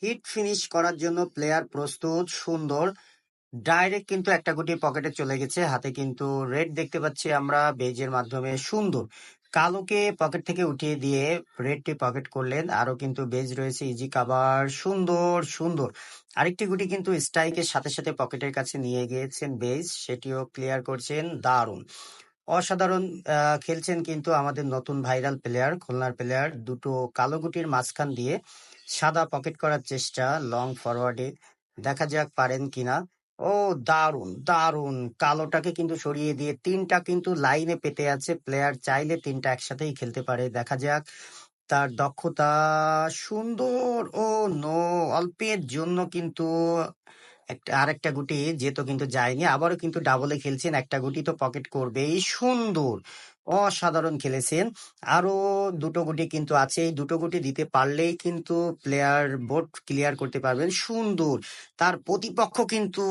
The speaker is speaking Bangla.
হিট ফিনিশ করার জন্য প্লেয়ার প্রস্তুত। সুন্দর। ডাইরেক্ট কিন্তু একটা গুটি পকেটে চলে গেছে। হাতে কিন্তু রেড দেখতে পাচ্ছি আমরা বেজের মাধ্যমে। সুন্দর। কালোকে পকেট থেকে উঠিয়ে দিয়ে রেডটি পকেট করলেন। আরো কিন্তু বেজ রয়েছে, ইজি কাভার। সুন্দর সুন্দর। আরেকটি গুটি কিন্তু স্ট্রাইকের সাথে সাথে পকেটের কাছে নিয়ে গিয়েছেন বেজ, সেটিও ক্লিয়ার করছেন। দারুণ অসাধারণ খেলছেন কিন্তু আমাদের নতুন ভাইরাল প্লেয়ার, খুলনার প্লেয়ার। দুটো কালো গুটির মাঝখান দিয়ে সাদা পকেট করার চেষ্টা লং ফরওয়ার্ডে। দেখা যাক পারেন কিনা। ও দারুণ দারুণ। কালোটাকে কিন্তু সরিয়ে দিয়ে তিনটা কিন্তু লাইনে পেতে আছে প্লেয়ার, চাইলে তিনটা একসাথেই খেলতে পারে। দেখা যাক তার দক্ষতা। সুন্দর। ও নো, অল্পের জন্য কিন্তু একটা আরেকটা গুটি যেত কিন্তু যায়নি। আবারও কিন্তু ডাবলে খেলছেন, একটা গুটি তো পকেট করবেই। সুন্দর। অসাধারণ খেলেছেন। আরো দুটো গুটি কিন্তু আছে, এই দুটো গুটি দিতে পারলেই কিন্তু প্লেয়ার বোর্ড ক্লিয়ার করতে পারবেন। সুন্দর। তার প্রতিপক্ষ কিন্তু